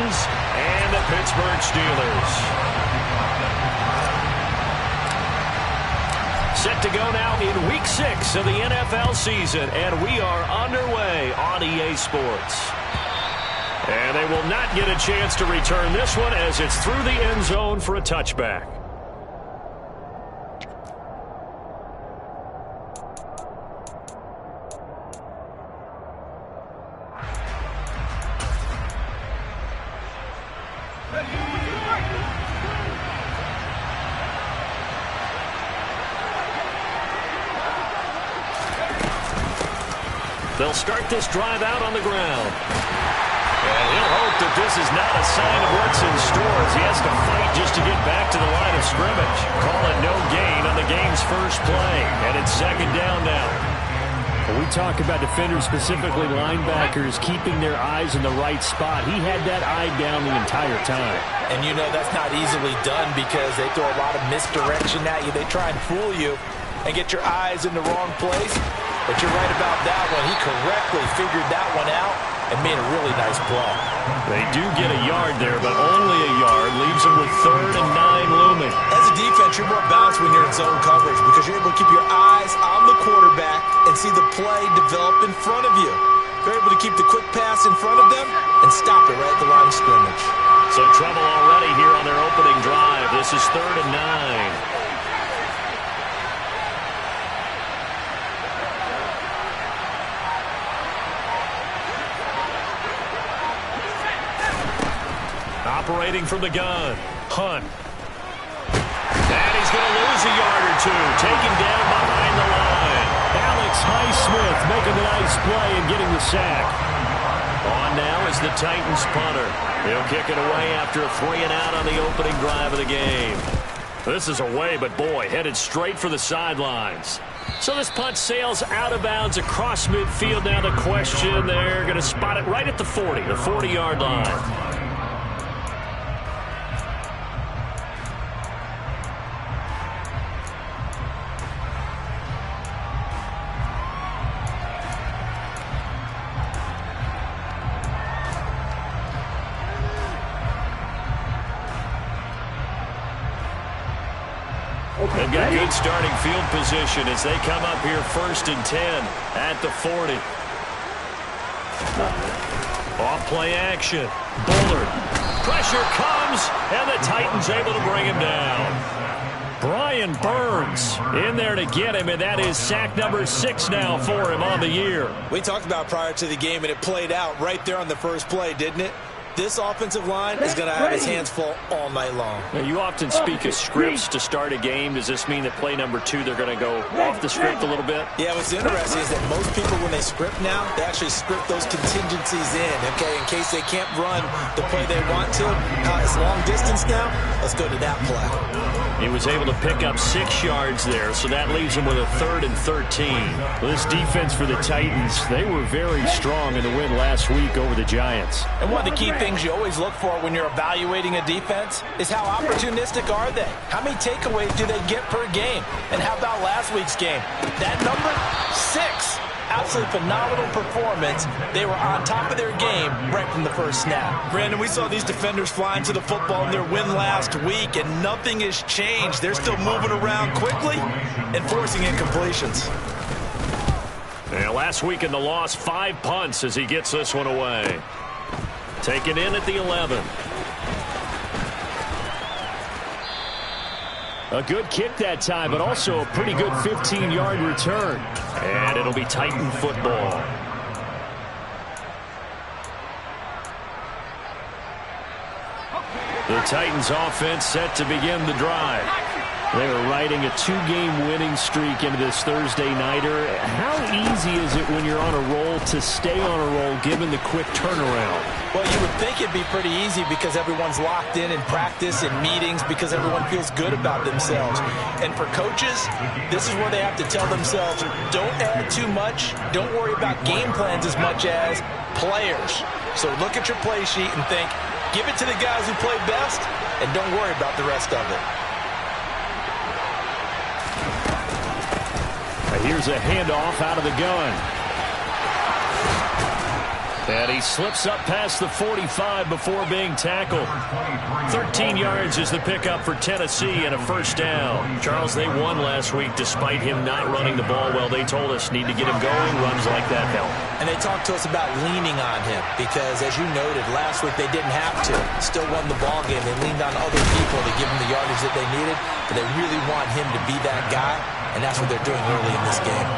Titans and the Pittsburgh Steelers. Set to go now in Week 6 of the NFL season, and we are underway on EA Sports. And they will not get a chance to return this one as it's through the end zone for a touchback. They'll start this drive out on the ground. And he'll hope that this is not a sign of what's in store as he has to fight just to get back to the line of scrimmage. Call it no gain on the game's first play. And it's second down now. When we talk about defenders, specifically linebackers, keeping their eyes in the right spot, he had that eye down the entire time. And you know that's not easily done because they throw a lot of misdirection at you. They try and fool you and get your eyes in the wrong place. But you're right about that one. He correctly figured that one out and made a really nice play. They do get a yard there, but only a yard. Leaves them with 3rd and 9 looming. As a defense, you're more balanced when you're in zone coverage because you're able to keep your eyes on the quarterback and see the play develop in front of you. You're able to keep the quick pass in front of them and stop it right at the line of scrimmage. So trouble already here on their opening drive. This is 3rd and 9. Operating from the gun, Hunt. And he's going to lose a yard or two. Taken down behind the line. Alex Highsmith making a nice play and getting the sack. On now is the Titans punter. He'll kick it away after a 3-and-out on the opening drive of the game. This is away, but boy, headed straight for the sidelines. So this punt sails out of bounds across midfield. Now the question, they're going to spot it right at the 40, the 40-yard line. They've got good starting field position as they come up here 1st and 10 at the 40. Off play action. Bullard. Pressure comes, and the Titans able to bring him down. Brian Burns in there to get him, and that is sack number 6 now for him on the year. We talked about prior to the game, and it played out right there on the first play, didn't it? This offensive line is going to have his hands full all night long. Now, you often speak of scripts to start a game. Does this mean that play number 2, they're going to go off the script a little bit? Yeah, what's interesting is that most people, when they script now, they actually script those contingencies in, okay, in case they can't run the play they want to. It's long distance now. Let's go to that play. He was able to pick up 6 yards there, so that leaves him with a 3rd and 13. Well, this defense for the Titans, they were very strong in the win last week over the Giants. And one of the key things you always look for when you're evaluating a defense is how opportunistic are they? How many takeaways do they get per game? And how about last week's game? That number, 6. Absolutely phenomenal performance. They were on top of their game right from the first snap. Brandon, we saw these defenders flying to the football in their win last week, and nothing has changed. They're still moving around quickly and forcing incompletions. Yeah, last week in the loss, 5 punts as he gets this one away. Taken in at the 11. A good kick that time, but also a pretty good 15-yard return. And it'll be Titan football. The Titans offense set to begin the drive. They are riding a 2-game winning streak into this Thursday nighter. How easy is it when you're on a roll to stay on a roll given the quick turnaround? Well, you would think it'd be pretty easy because everyone's locked in practice and meetings because everyone feels good about themselves. And for coaches, this is where they have to tell themselves, don't add too much, don't worry about game plans as much as players. So look at your play sheet and think, give it to the guys who play best and don't worry about the rest of it. Here's a handoff out of the gun. And he slips up past the 45 before being tackled. 13 yards is the pickup for Tennessee and a first down. Charles, they won last week despite him not running the ball well. They told us need to get him going. Runs like that help. And they talked to us about leaning on him because, as you noted, last week they didn't have to. Still won the ball game. They leaned on other people to give him the yardage that they needed, but they really want him to be that guy, and that's what they're doing early in this game.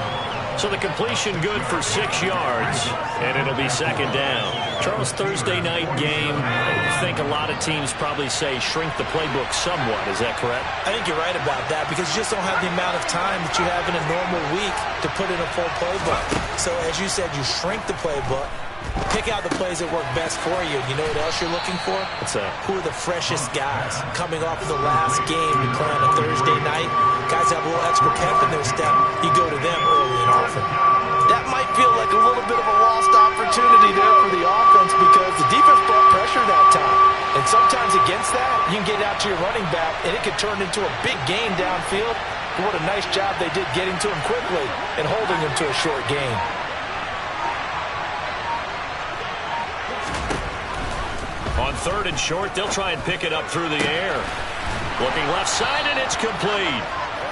So the completion good for 6 yards, and it'll be second down. Charles, Thursday night game, I think a lot of teams probably say shrink the playbook somewhat. Is that correct? I think you're right about that because you just don't have the amount of time that you have in a normal week to put in a full playbook. So as you said, you shrink the playbook, pick out the plays that work best for you. You know what else you're looking for? What's that? Who are the freshest guys? Coming off of the last game you play on a Thursday night, guys have a little extra pep in their step. You go to them early and often. That might feel like a little bit of a lost opportunity there for the offense because the defense brought pressure that time. And sometimes against that, you can get out to your running back, and it could turn into a big gain downfield. But what a nice job they did getting to him quickly and holding him to a short gain. On third and short, they'll try and pick it up through the air. Looking left side, and it's complete.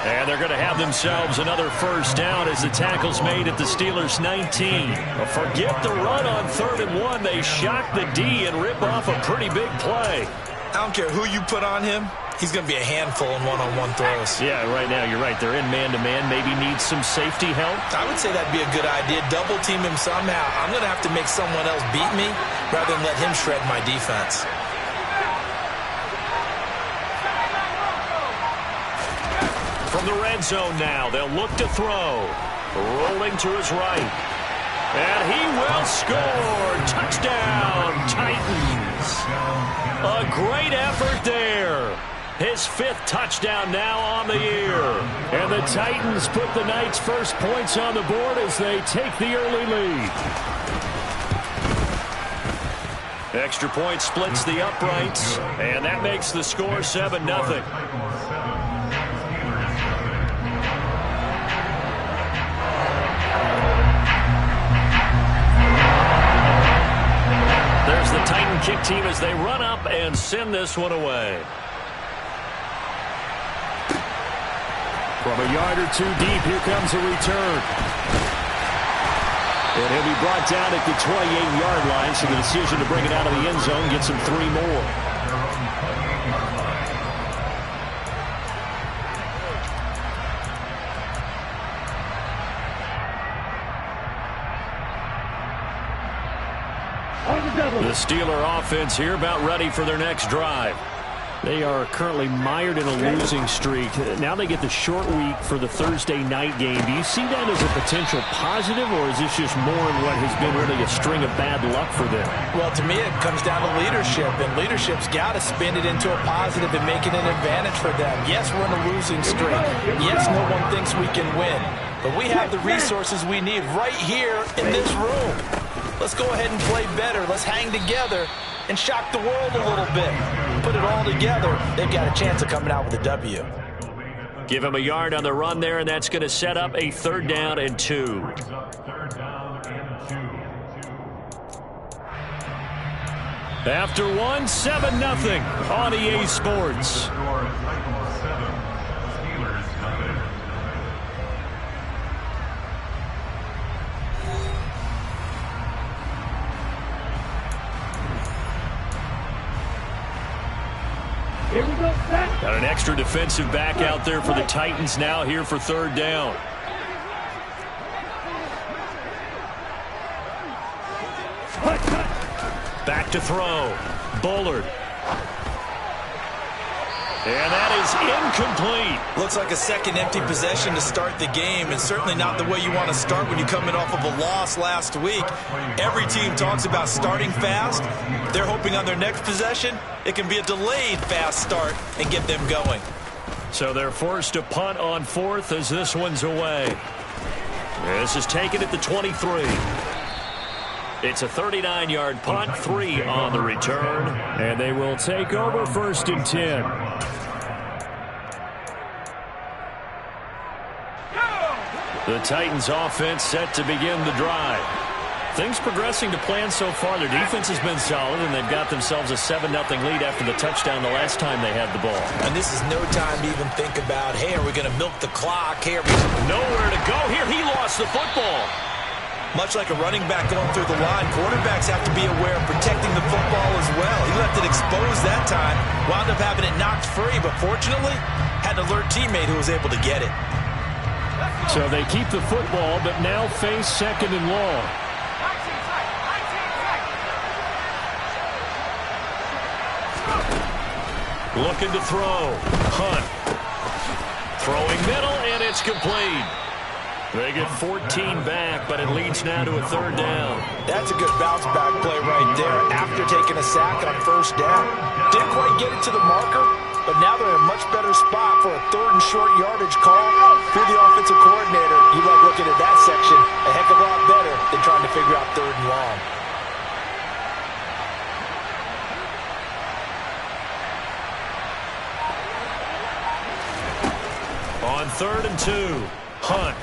And they're going to have themselves another first down as the tackle's made at the Steelers' 19. But forget the run on 3rd and 1. They shock the D and rip off a pretty big play. I don't care who you put on him. He's going to be a handful in one-on-one throws. Yeah, right now, you're right. They're in man-to-man. Maybe needs some safety help. I would say that'd be a good idea. Double team him somehow. I'm going to have to make someone else beat me rather than let him shred my defense. From the red zone now, they'll look to throw. Rolling to his right. And he will score. Touchdown, Titans. A great effort there. His 5th touchdown now on the year. And the Titans put the Knights' first points on the board as they take the early lead. Extra point splits the uprights, and that makes the score 7-0. There's the Titan kick team as they run up and send this one away. From a yard or two deep, here comes a return. And he'll be brought down at the 28-yard line, so the decision to bring it out of the end zone gets him 3 more. The Steeler offense here about ready for their next drive. They are currently mired in a losing streak. Now they get the short week for the Thursday night game. Do you see that as a potential positive, or is this just more in what has been really a string of bad luck for them? Well, to me, it comes down to leadership, and leadership's got to spin it into a positive and make it an advantage for them. Yes, we're in a losing streak. Yes, no one thinks we can win, but we have the resources we need right here in this room. Let's go ahead and play better. Let's hang together and shock the world a little bit. Put it all together, they've got a chance of coming out with a W. Give him a yard on the run there, and that's going to set up a 3rd down and 2. After one, 7-0 on EA Sports. Got an extra defensive back out there for the Titans now here for 3rd down. Back to throw. Bullard. And that is incomplete. Looks like a second empty possession to start the game, and certainly not the way you want to start when you're coming off of a loss last week. Every team talks about starting fast. They're hoping on their next possession, it can be a delayed fast start and get them going. So they're forced to punt on 4th as this one's away. This is taken at the 23. It's a 39-yard punt, 3 on the return. And they will take over 1st and 10. The Titans offense set to begin the drive. Things progressing to plan so far. Their defense has been solid, and they've got themselves a 7-0 lead after the touchdown the last time they had the ball. And this is no time to even think about, hey, are we going to milk the clock? Hey, nowhere to go here. He lost the football. Much like a running back going through the line, quarterbacks have to be aware of protecting the football as well. He left it exposed that time, wound up having it knocked free, but fortunately, had an alert teammate who was able to get it. So they keep the football, but now face 2nd and long. Looking to throw. Hunt. Throwing middle, and it's complete. They get 14 back, but it leads now to a 3rd down. That's a good bounce-back play right there after taking a sack on 1st down. Didn't quite get it to the marker, but now they're in a much better spot for a 3rd and short yardage call. Through the offensive coordinator, you like looking at that section a heck of a lot better than trying to figure out 3rd and long. On 3rd and 2, Hunt.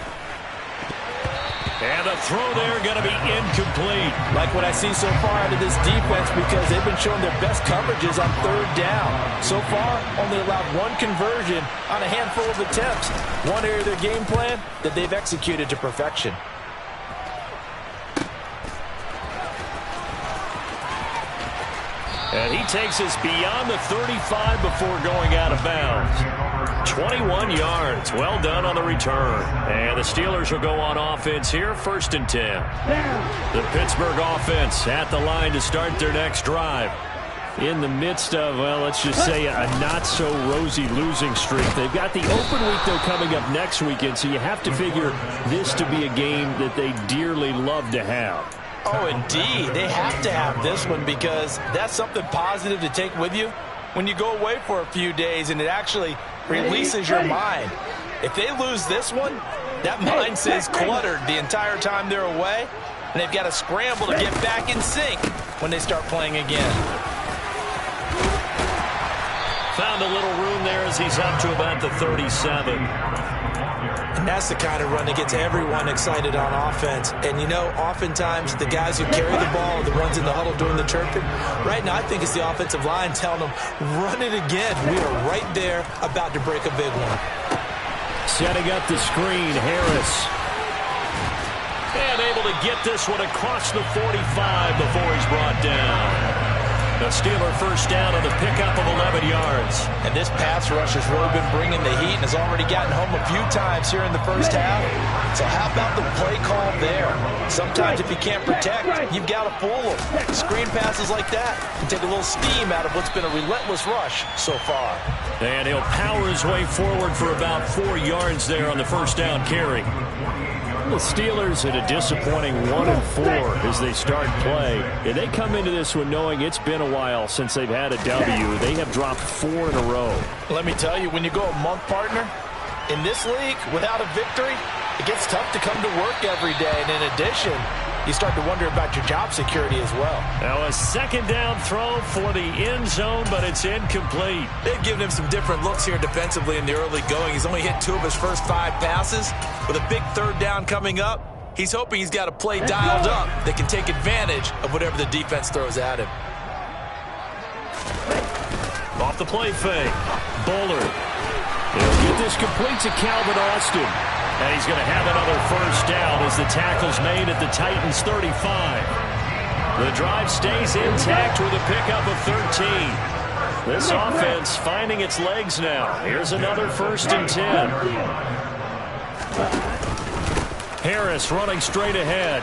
And a throw there going to be incomplete. Like what I see so far out of this defense because they've been showing their best coverages on 3rd down. So far, only allowed 1 conversion on a handful of attempts. One area of their game plan that they've executed to perfection. And he takes us beyond the 35 before going out of bounds. 21 yards. Well done on the return. And the Steelers will go on offense here, 1st and 10. The Pittsburgh offense at the line to start their next drive. In the midst of, well, let's just say a not-so-rosy losing streak. They've got the open week, though, coming up next weekend, so you have to figure this to be a game that they dearly love to have. Oh, indeed. They have to have this one because that's something positive to take with you when you go away for a few days, and it actually releases your mind. If they lose this one, that mind stays cluttered the entire time they're away, and they've got to scramble to get back in sync when they start playing again. Found a little room there as he's up to about the 37. And that's the kind of run that gets everyone excited on offense. And, you know, oftentimes the guys who carry the ball are the ones in the huddle doing the chirping. Right now, I think it's the offensive line telling them, run it again. We are right there about to break a big one. Setting up the screen, Harris. And able to get this one across the 45 before he's brought down. The Steeler 1st down on the pickup of 11 yards. And this pass rush has really been bringing the heat and has already gotten home a few times here in the 1st half. So how about the play call there? Sometimes if you can't protect, you've got to fool them. Screen passes like that can take a little steam out of what's been a relentless rush so far. And he'll power his way forward for about 4 yards there on the 1st down carry. The Steelers at a disappointing 1-4 as they start play. And they come into this one knowing it's been a while since they've had a W. They have dropped 4 in a row. Let me tell you, when you go a month, partner, in this league, without a victory, it gets tough to come to work every day. And in addition, you start to wonder about your job security as well. Now a 2nd down throw for the end zone, but it's incomplete. They've given him some different looks here defensively in the early going. He's only hit 2 of his first 5 passes. With a big 3rd down coming up, he's hoping he's got a play dialed up that can take advantage of whatever the defense throws at him. Off the play fake. Bullard. He'll get this complete to Calvin Austin. And he's going to have another 1st down as the tackle's made at the Titans' 35. The drive stays intact with a pickup of 13. This offense finding its legs now. Here's another 1st and 10. Harris running straight ahead.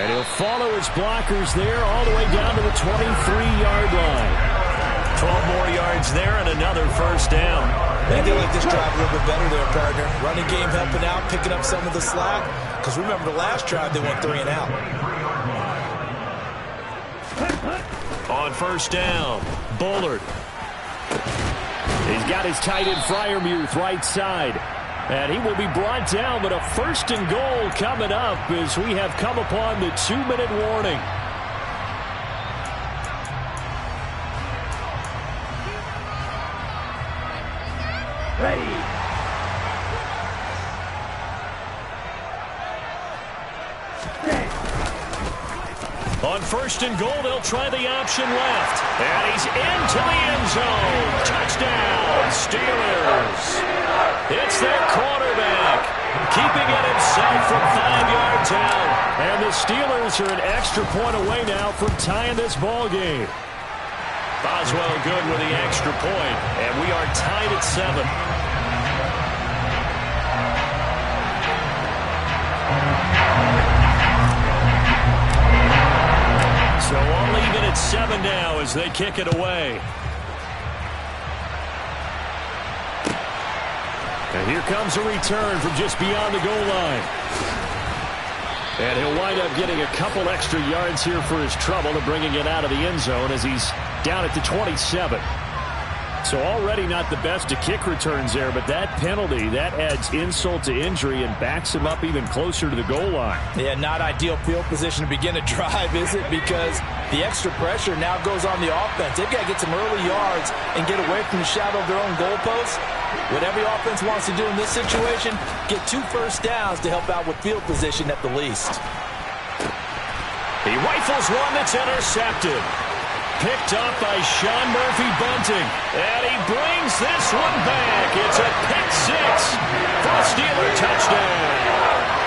And he'll follow his blockers there all the way down to the 23-yard line. 12 more yards there and another 1st down. I think they like this drive a little bit better there, partner. Running game helping out, picking up some of the slack. Because remember the last drive, they went 3 and out. On 1st down, Bullard. He's got his tight end Freiermuth right side. And he will be brought down, but a 1st and goal coming up as we have come upon the 2-minute warning. Ready. On first and goal, they'll try the option left. And he's into the end zone. Touchdown, Steelers. It's their quarterback, keeping it himself from 5 yards out. And the Steelers are an extra point away now from tying this ball game. Boswell good with the extra point, and we are tied at 7. So all even at 7 now as they kick it away. And here comes a return from just beyond the goal line. And he'll wind up getting a couple extra yards here for his trouble and bringing it out of the end zone as he's down at the 27. So already not the best of kick returns there, but that penalty, that adds insult to injury and backs him up even closer to the goal line. Yeah, not ideal field position to begin a drive, is it? Because the extra pressure now goes on the offense. They've got to get some early yards and get away from the shadow of their own goalposts. What every offense wants to do in this situation, get 2 first downs to help out with field position at the least. He rifles one that's intercepted. Picked up by Sean Murphy-Bunting. And he brings this one back. It's a pick 6 for a Steeler touchdown.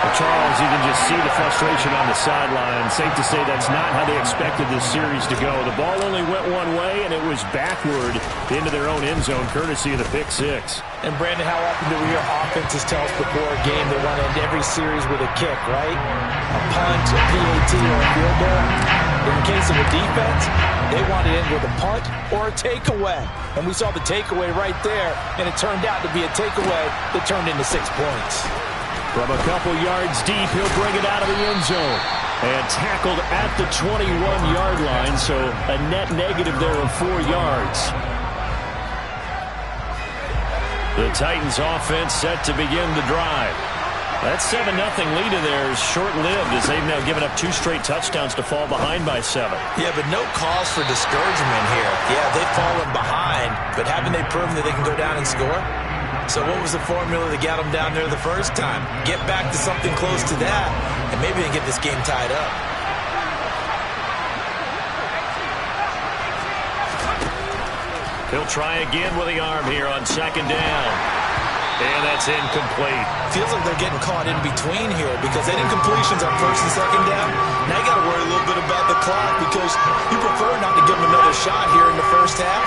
Well, Charles, you can just see the frustration on the sideline. Safe to say that's not how they expected this series to go. The ball only went one way, and it was backward into their own end zone, courtesy of the pick 6. And, Brandon, how often do we hear offenses tell us before a game they want to end every series with a kick, right? A punt, a PAT, or a field goal. In the case of a defense, they want to end with a punt or a takeaway. And we saw the takeaway right there, and it turned out to be a takeaway that turned into 6 points. From a couple yards deep, he'll bring it out of the end zone. And tackled at the 21-yard line, so a net negative there of 4 yards. The Titans offense set to begin the drive. That 7-0 lead of theirs short-lived as they've now given up 2 straight touchdowns to fall behind by 7. Yeah, but no cause for discouragement here. Yeah, they've fallen behind, but haven't they proven that they can go down and score? So what was the formula that got them down there the first time? Get back to something close to that, and maybe they can get this game tied up. He'll try again with the arm here on 2nd down. And that's incomplete. Feels like they're getting caught in between here because that incompletion's on 1st and 2nd down. Now you got to worry a little bit about the clock because you prefer not to give them another shot here in the first half.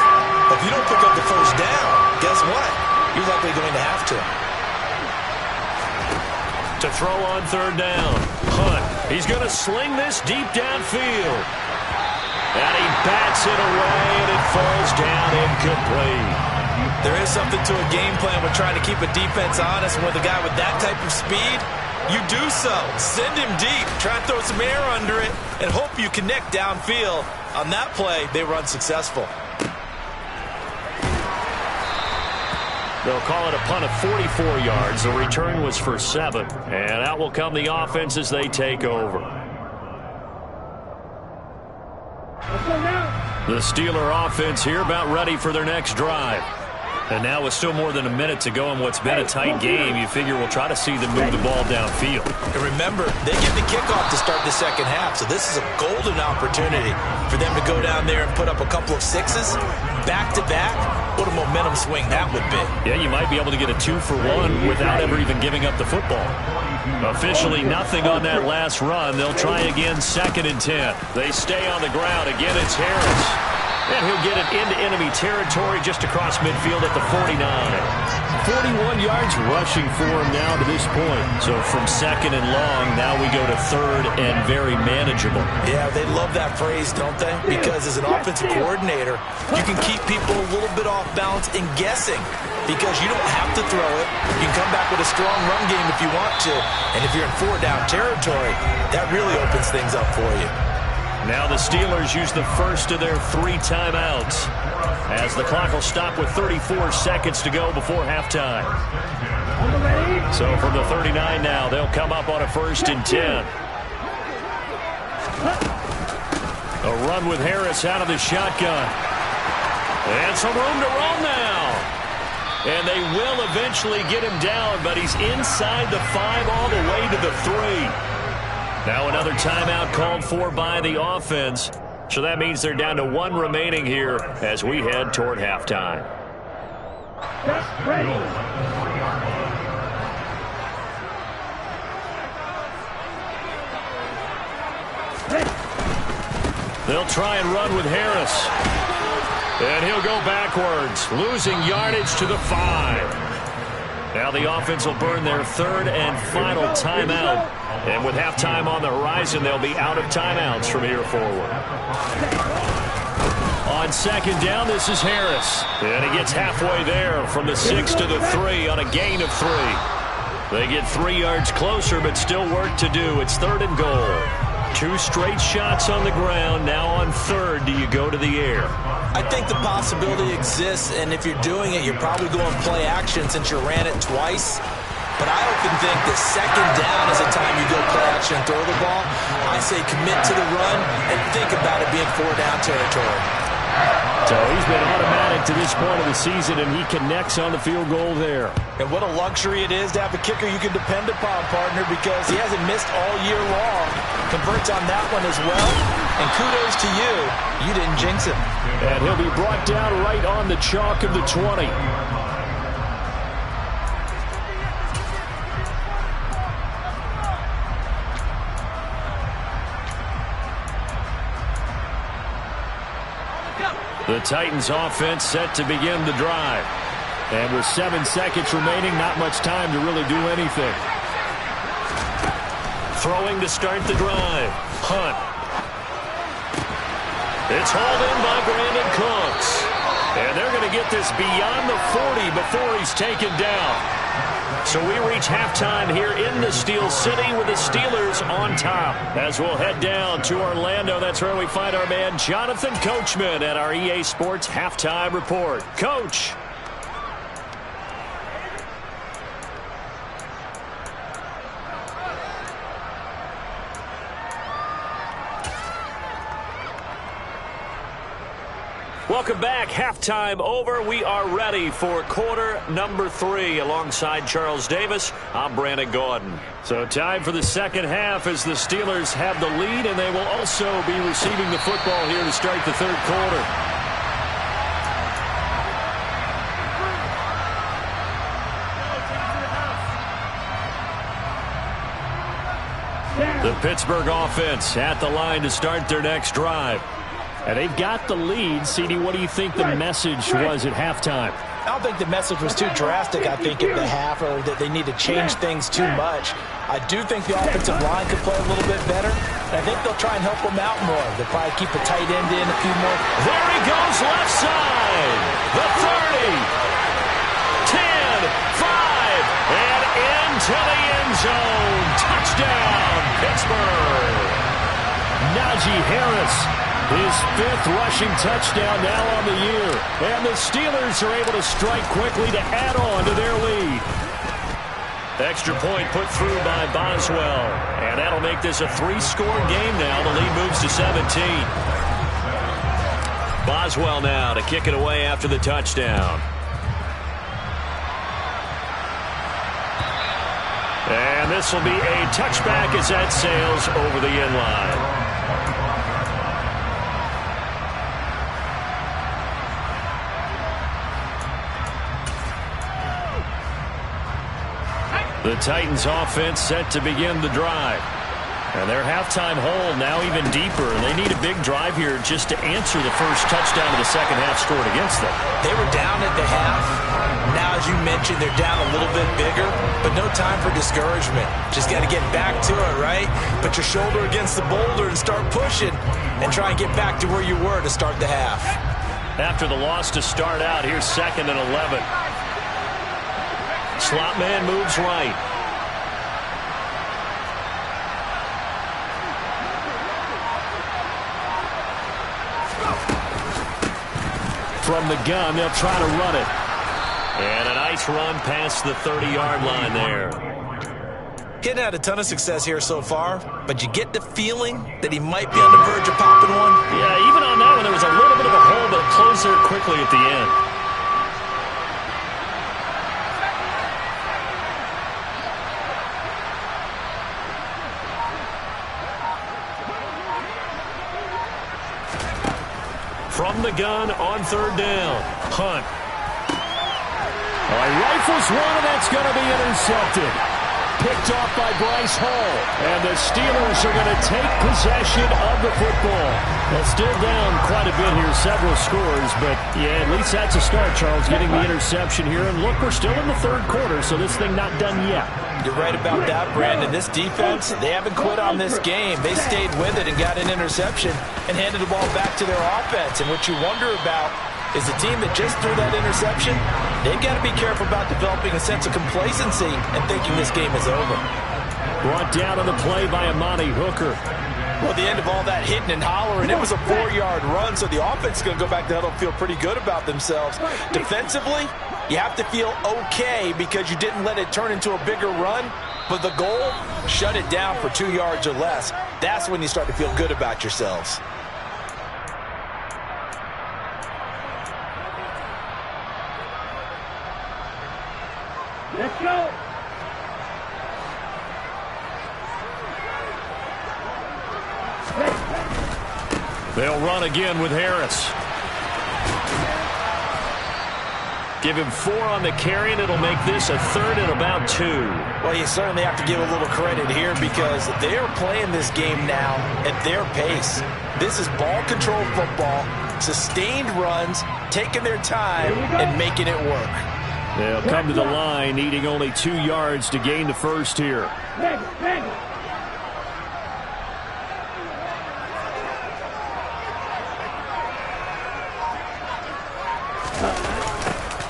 If you don't pick up the 1st down, guess what? You're likely going to have to. To throw on 3rd down. Hunt. He's going to sling this deep downfield. And he bats it away, and it falls down incomplete. There is something to a game plan with trying to keep a defense honest. And with a guy with that type of speed, you do so. Send him deep. Try and throw some air under it and hope you connect downfield. On that play, they were unsuccessful. They'll call it a punt of 44 yards. The return was for 7. And out will come the offense as they take over. The Steeler offense here about ready for their next drive. And now with still more than a minute to go in what's been a tight game, you figure we'll try to see them move the ball downfield. And remember, they get the kickoff to start the second half, so this is a golden opportunity for them to go down there and put up a couple of 6s back-to-back. What a momentum swing that would be. Yeah, you might be able to get a 2-for-1 without ever even giving up the football. Officially nothing on that last run. They'll try again 2nd and 10. They stay on the ground. Again, it's Harris. And he'll get it into enemy territory just across midfield at the 49. 41 yards rushing for him now to this point. So from 2nd and long, now we go to 3rd and very manageable. Yeah, they love that phrase, don't they? Because as an offensive coordinator, you can keep people a little bit off balance and guessing. Because you don't have to throw it. You can come back with a strong run game if you want to. And if you're in 4-down territory, that really opens things up for you. Now the Steelers use the first of their 3 timeouts as the clock will stop with 34 seconds to go before halftime. So from the 39 now, they'll come up on a 1st and 10. A run with Harris out of the shotgun. And some room to roam now. And they will eventually get him down, but he's inside the 5 all the way to the 3. Now another timeout called for by the offense. So that means they're down to 1 remaining here as we head toward halftime. Ready. They'll try and run with Harris. And he'll go backwards, losing yardage to the 5. Now the offense will burn their 3rd and final timeout. And with halftime on the horizon, they'll be out of timeouts from here forward. On 2nd down, this is Harris. And he gets halfway there from the 6 to the 3 on a gain of 3. They get 3 yards closer, but still work to do. It's 3rd and goal. 2 straight shots on the ground. Now on 3rd, do you go to the air? I think the possibility exists, and if you're doing it, you're probably going play action since you ran it twice. But I often think that 2nd down is the time you go play action and throw the ball. I say commit to the run and think about it being 4-down territory. So he's been automatic to this point of the season, and he connects on the field goal there. And what a luxury it is to have a kicker you can depend upon, partner, because he hasn't missed all year long. Converts on that one as well. And kudos to you. You didn't jinx him. And he'll be brought down right on the chalk of the 20. The Titans offense set to begin the drive. And with 7 seconds remaining, not much time to really do anything. Throwing to start the drive. Hunt. It's hauled in by Brandon Cooks. And they're going to get this beyond the 40 before he's taken down. So we reach halftime here in the Steel City with the Steelers on top. As we'll head down to Orlando, that's where we find our man Jonathan Coachman at our EA Sports Halftime Report. Coach. Welcome back. Halftime over. We are ready for quarter number 3. Alongside Charles Davis, I'm Brandon Gordon. So time for the second half as the Steelers have the lead, and they will also be receiving the football here to start the 3rd quarter. The Pittsburgh offense at the line to start their next drive. And they've got the lead. CD, what do you think the message was at halftime? I don't think the message was too drastic, I think, at the half, or that they need to change things too much. I do think the offensive line could play a little bit better, and I think they'll try and help them out more. They'll probably keep a tight end in a few more. There he goes, left side. The 30. 10, 5, and into the end zone. Touchdown, Pittsburgh. Najee Harris. His 5th rushing touchdown now on the year. And the Steelers are able to strike quickly to add on to their lead. Extra point put through by Boswell. And that'll make this a 3-score game now. The lead moves to 17. Boswell now to kick it away after the touchdown. And this will be a touchback as that sails over the end line. The Titans offense set to begin the drive. And their halftime hole now even deeper. And they need a big drive here just to answer the first touchdown of the second half scored against them. They were down at the half. Now, as you mentioned, they're down a little bit bigger, but no time for discouragement. Just got to get back to it, right? Put your shoulder against the boulder and start pushing and try and get back to where you were to start the half. After the loss to start out, here's 2nd and 11. Slot man moves right. From the gun, they'll try to run it. And a nice run past the 30-yard line there. He hadn't had a ton of success here so far, but you get the feeling that he might be on the verge of popping one. Yeah, even on that one, there was a little bit of a hole, but it closed there quickly at the end. From the gun on third down. Hunt. He rifles one, and that's going to be intercepted. Picked off by Bryce Hall. And the Steelers are going to take possession of the football. Well, still down quite a bit here, several scores. But, yeah, at least that's a start, Charles, getting the interception here. And look, we're still in the third quarter, so this thing not done yet. You're right about that, Brandon. This defense, they haven't quit on this game. They stayed with it and got an interception and handed the ball back to their offense. And what you wonder about is the team that just threw that interception, they've got to be careful about developing a sense of complacency and thinking this game is over. Brought down on the play by Amani Hooker. Well, at the end of all that hitting and hollering, it was a 4-yard run, so the offense is going to go back to huddle and feel pretty good about themselves. Defensively, you have to feel okay because you didn't let it turn into a bigger run, but the goal, shut it down for 2 yards or less. That's when you start to feel good about yourselves. Let's go. They'll run again with Harris. Give him 4 on the carry, and it'll make this a 3rd and about 2. Well, you certainly have to give a little credit here because they're playing this game now at their pace. This is ball control football, sustained runs, taking their time and making it work. They'll come to the line, needing only 2 yards to gain the first here.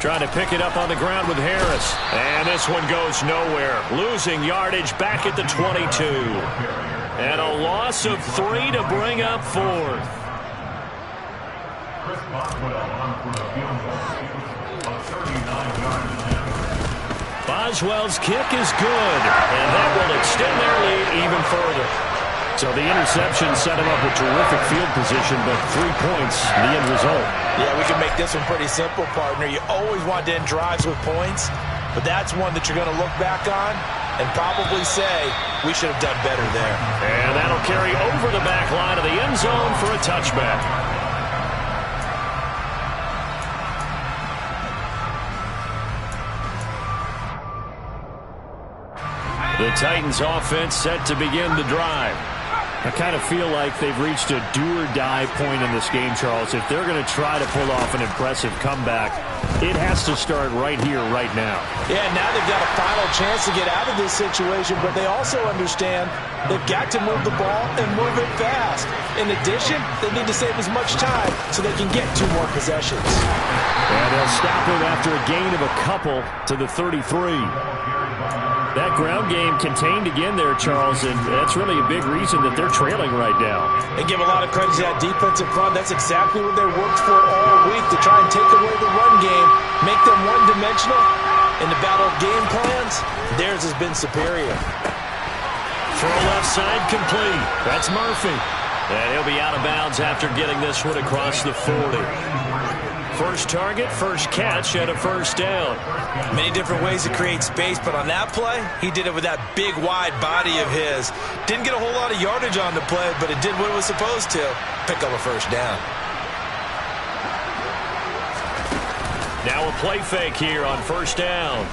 Trying to pick it up on the ground with Harris. And this one goes nowhere. Losing yardage back at the 22. And a loss of 3 to bring up 4th. Boswell's kick is good. And that will extend their lead even further. So the interception set him up with terrific field position, but 3 points, the end result. Yeah, we can make this one pretty simple, partner. You always want to end drives with points, but that's one that you're going to look back on and probably say, we should have done better there. And that'll carry over the back line of the end zone for a touchback. The Titans offense set to begin the drive. I kind of feel like they've reached a do-or-die point in this game, Charles. If they're going to try to pull off an impressive comeback, it has to start right here, right now. Yeah, now they've got a final chance to get out of this situation, but they also understand they've got to move the ball and move it fast. In addition, they need to save as much time so they can get 2 more possessions. And they'll stop it after a gain of a couple to the 33. That ground game contained again there, Charles, and that's really a big reason that they're trailing right now. They give a lot of credit to that defensive front. That's exactly what they worked for all week, to try and take away the run game, make them one-dimensional. In the battle of game plans, theirs has been superior. Throw left side complete. That's Murphy. And he'll be out of bounds after getting this one across the 40. First target, first catch, and a first down. Many different ways to create space, but on that play, he did it with that big, wide body of his. Didn't get a whole lot of yardage on the play, but it did what it was supposed to, pick up a first down. Now a play fake here on first down.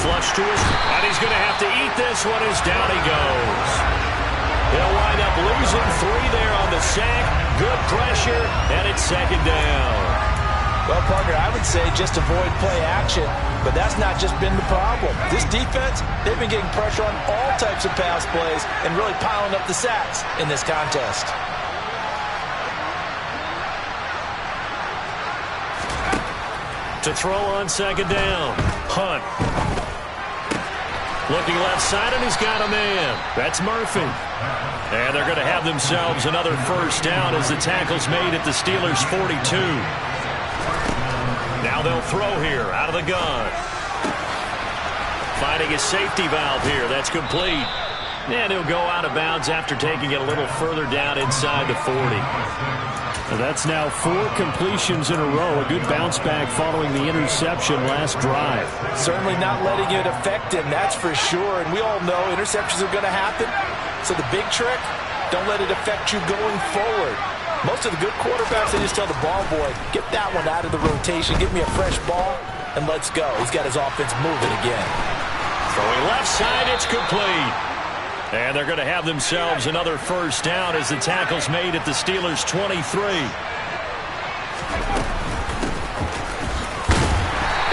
Flush to his, and he's going to have to eat this one as down he goes. He'll wind up losing 3 there on the sack. Good pressure, and it's second down. Well, partner, I would say just avoid play action, but that's not just been the problem. This defense, they've been getting pressure on all types of pass plays and really piling up the sacks in this contest. To throw on second down, Hunt. Looking left side, and he's got a man. That's Murphy. And they're going to have themselves another first down as the tackle's made at the Steelers' 42. Now they'll throw here out of the gun. Finding a safety valve here. That's complete. And he'll go out of bounds after taking it a little further down inside the 40. That's now 4 completions in a row. A good bounce back following the interception last drive. Certainly not letting it affect him, that's for sure. And we all know interceptions are going to happen. So the big trick, don't let it affect you going forward. Most of the good quarterbacks, they just tell the ball boy, get that one out of the rotation, give me a fresh ball, and let's go. He's got his offense moving again. Throwing left side, it's complete. And they're going to have themselves another first down as the tackle's made at the Steelers' 23.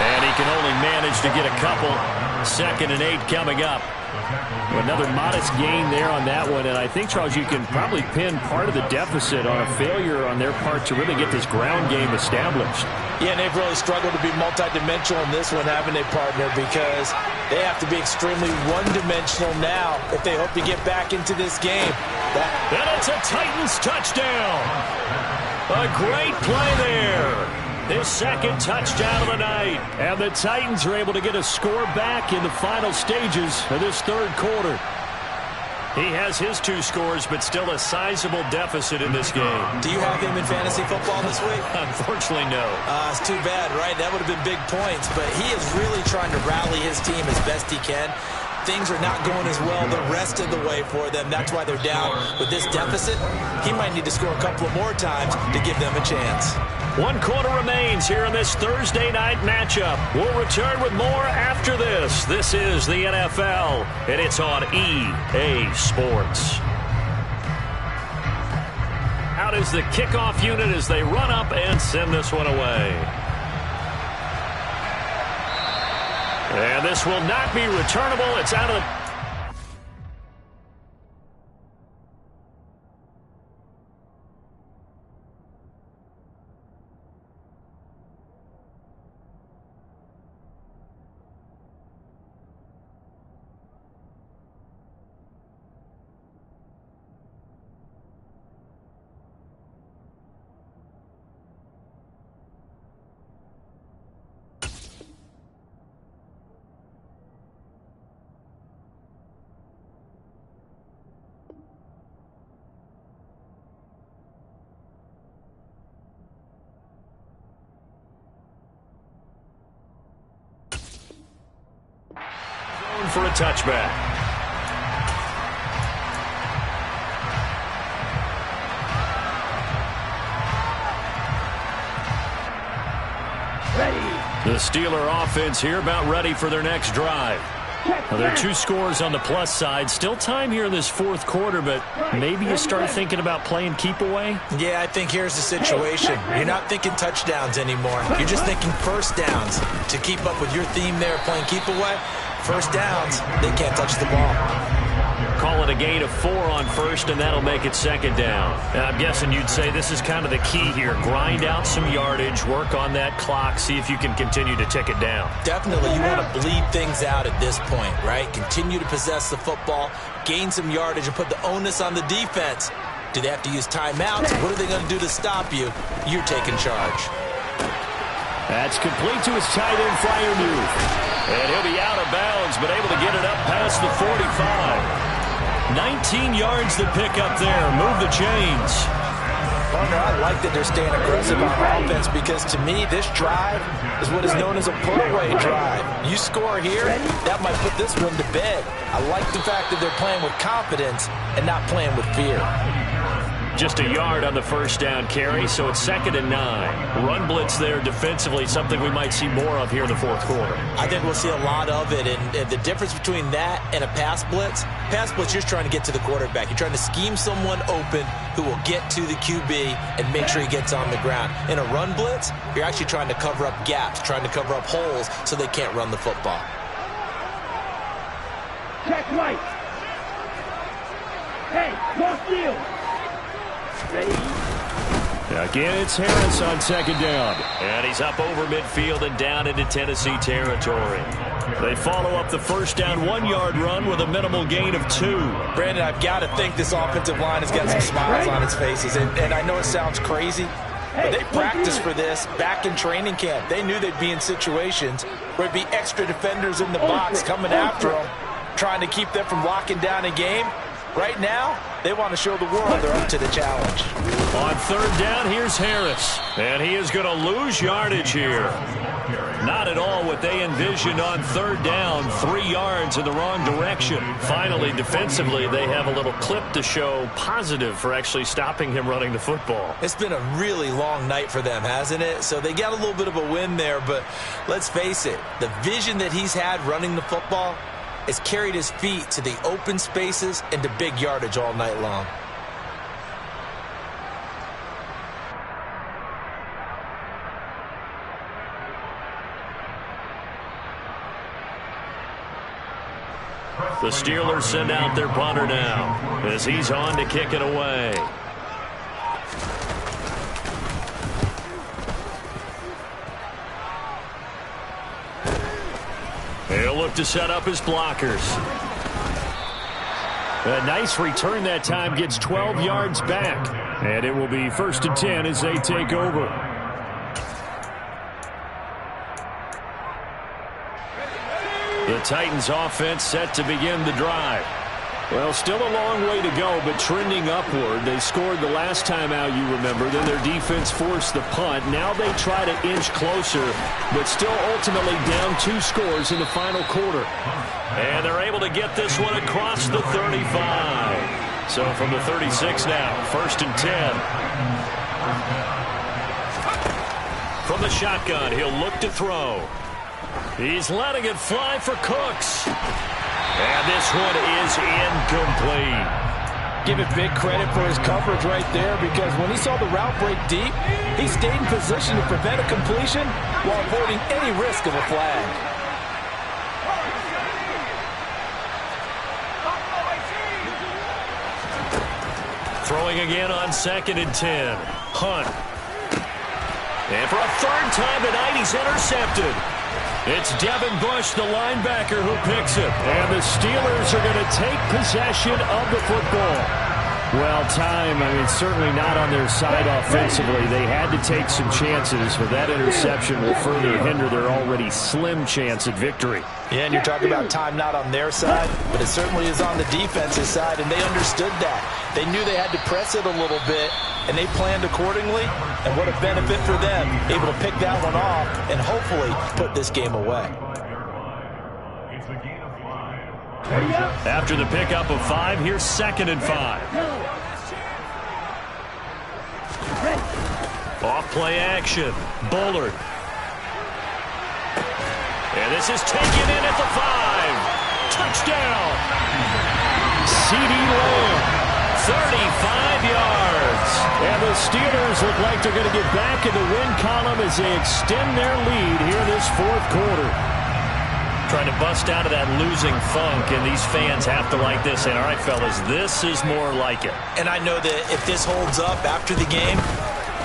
And he can only manage to get a couple. 2nd and 8 coming up. Another modest gain there on that one, and I think, Charles, you can probably pin part of the deficit on a failure on their part to really get this ground game established. Yeah, and they've really struggled to be multidimensional in this one, haven't they, partner? Because they have to be extremely one-dimensional now if they hope to get back into this game. And it's a Titans touchdown. A great play there. His 2nd touchdown of the night. And the Titans are able to get a score back in the final stages of this 3rd quarter. He has his 2 scores, but still a sizable deficit in this game. Do you have him in fantasy football this week? Unfortunately, no. It's too bad, right? That would have been big points, but he is really trying to rally his team as best he can. Things are not going as well the rest of the way for them. That's why they're down with this deficit. He might need to score a couple of more times to give them a chance. 1 quarter remains here in this Thursday night matchup. We'll return with more after this. This is the NFL, and it's on EA Sports. Out is the kickoff unit as they run up and send this one away. And this will not be returnable. It's out of the... for a touchback. The Steeler offense here about ready for their next drive. Now, there are 2 scores on the plus side. Still time here in this 4th quarter, but maybe you start thinking about playing keep away? Yeah, I think here's the situation. You're not thinking touchdowns anymore. You're just thinking first downs. To keep up with your theme there, playing keep away, first downs, they can't touch the ball. Call it a gain of 4 on first, and that'll make it 2nd down. And I'm guessing you'd say this is kind of the key here. Grind out some yardage, work on that clock, see if you can continue to tick it down. Definitely, you want to bleed things out at this point, right? Continue to possess the football, gain some yardage, and put the onus on the defense. Do they have to use timeouts? What are they going to do to stop you? You're taking charge. That's complete to his tight end, Freiermuth. And he'll be out of bounds, but able to get it up past the 45. 19 yards to pick up there. Move the chains. Partner, I like that they're staying aggressive on offense because, to me, this drive is what is known as a put-away drive. You score here, that might put this one to bed. I like the fact that they're playing with confidence and not playing with fear. Just a yard on the first down carry, so it's 2nd and 9. Run blitz there defensively, something we might see more of here in the 4th quarter. I think we'll see a lot of it, and the difference between that and a pass blitz, you're trying to get to the quarterback. You're trying to scheme someone open who will get to the QB and make sure he gets on the ground. In a run blitz, you're actually trying to cover up gaps, trying to cover up holes so they can't run the football. Check right. Hey, cross field. Again, it's Harris on 2nd down. And he's up over midfield and down into Tennessee territory. They follow up the first down 1-yard run with a minimal gain of 2. Brandon, I've got to think this offensive line has got some smiles on its faces. And I know it sounds crazy, but they practiced for this back in training camp. They knew they'd be in situations where there'd be extra defenders in the box coming after them, trying to keep them from locking down a game. Right now, they want to show the world they're up to the challenge. On third down, here's Harris. And he is going to lose yardage here. Not at all what they envisioned on third down. 3 yards in the wrong direction. Finally, defensively, they have a little clip to show positive for actually stopping him running the football. It's been a really long night for them, hasn't it? So they got a little bit of a win there, but let's face it, the vision that he's had running the football has carried his feet to the open spaces and to big yardage all night long. The Steelers send out their punter now as he's on to kick it away. He'll look to set up his blockers. A nice return that time, gets 12 yards back. And it will be 1st and 10 as they take over. The Titans offense set to begin the drive. Well, still a long way to go, but trending upward. They scored the last time out, you remember. Then their defense forced the punt. Now they try to inch closer, but still ultimately down 2 scores in the final quarter. And they're able to get this one across the 35. So from the 36 now, 1st and 10. From the shotgun, he'll look to throw. He's letting it fly for Cooks. And this one is incomplete. Give it big credit for his coverage right there, because when he saw the route break deep, he stayed in position to prevent a completion while avoiding any risk of a flag. Throwing again on 2nd and 10. Hunt. And for a 3rd time tonight, he's intercepted. It's Devin Bush, the linebacker, who picks it. And the Steelers are going to take possession of the football. Well, time, certainly not on their side offensively. They had to take some chances, but that interception will further hinder their already slim chance at victory. Yeah, and you're talking about time not on their side, but it certainly is on the defensive side, and they understood that. They knew they had to press it a little bit, and they planned accordingly, and what a benefit for them, able to pick that one off and hopefully put this game away. After the pickup of 5, here's 2nd and 5. Off play action. Bullard. And this is taken in at the 5. Touchdown. CeeDee Lamb. 35 yards. And the Steelers look like they're going to get back in the win column as they extend their lead here this 4th quarter. Trying to bust out of that losing funk, and these fans have to like this. And all right, fellas, this is more like it. And I know that if this holds up after the game,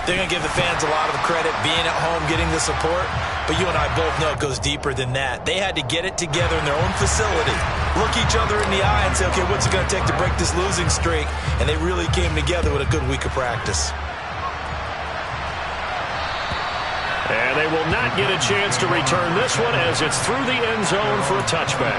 they're going to give the fans a lot of credit being at home, getting the support. But you and I both know it goes deeper than that. They had to get it together in their own facility, look each other in the eye and say, okay, what's it going to take to break this losing streak? And they really came together with a good week of practice. And they will not get a chance to return this one as it's through the end zone for a touchback.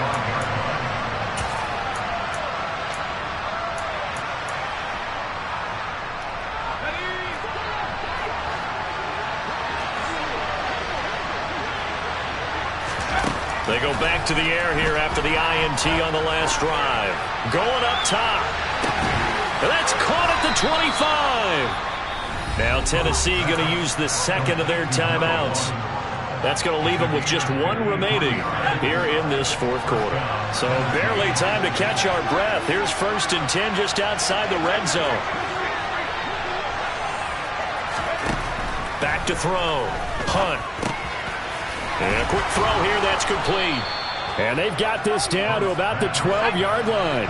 They go back to the air here after the INT on the last drive. Going up top. And that's caught at the 25. Now Tennessee going to use the 2nd of their timeouts. That's going to leave them with just 1 remaining here in this 4th quarter. So barely time to catch our breath. Here's 1st and 10 just outside the red zone. Back to throw. Hunt. And a quick throw here, that's complete. And they've got this down to about the 12-yard line.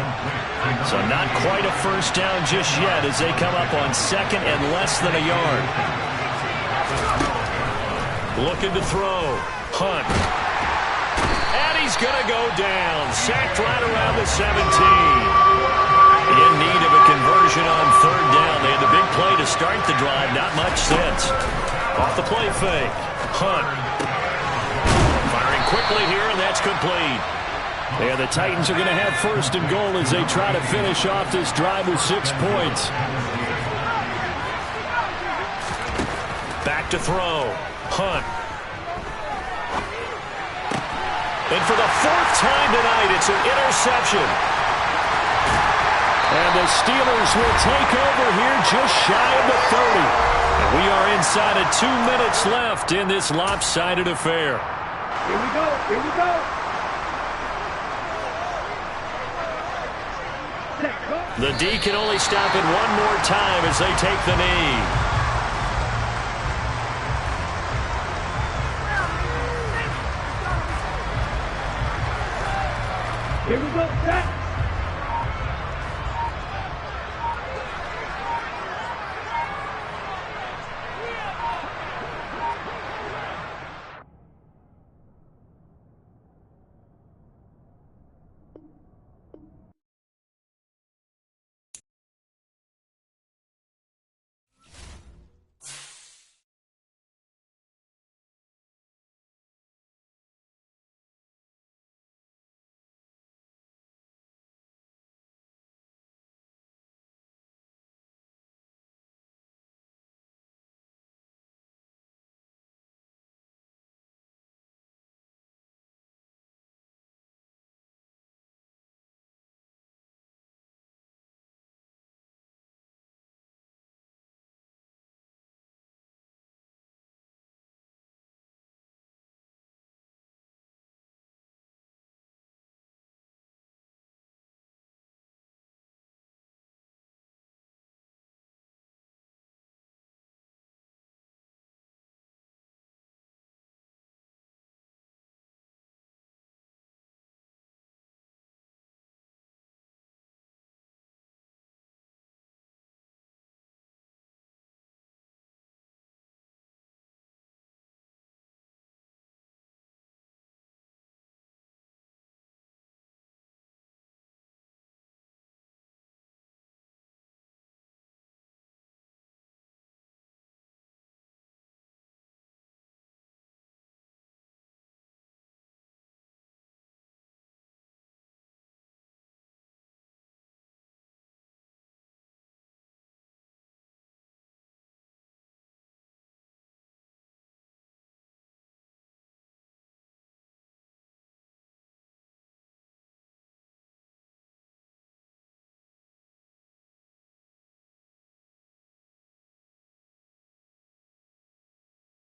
So not quite a first down just yet as they come up on 2nd and less than a yard. Looking to throw. Hunt. And he's going to go down. Sacked right around the 17. In need of a conversion on 3rd down. They had the big play to start the drive. Not much since. Off the play fake. Hunt. Firing quickly here, and that's complete. Yeah, the Titans are going to have 1st and goal as they try to finish off this drive with 6 points. Back to throw. Hunt. And for the fourth time tonight, it's an interception. And the Steelers will take over here just shy of the 30. And we are inside of 2 minutes left in this lopsided affair. Here we go. Here we go. The D can only stop it one more time as they take the knee.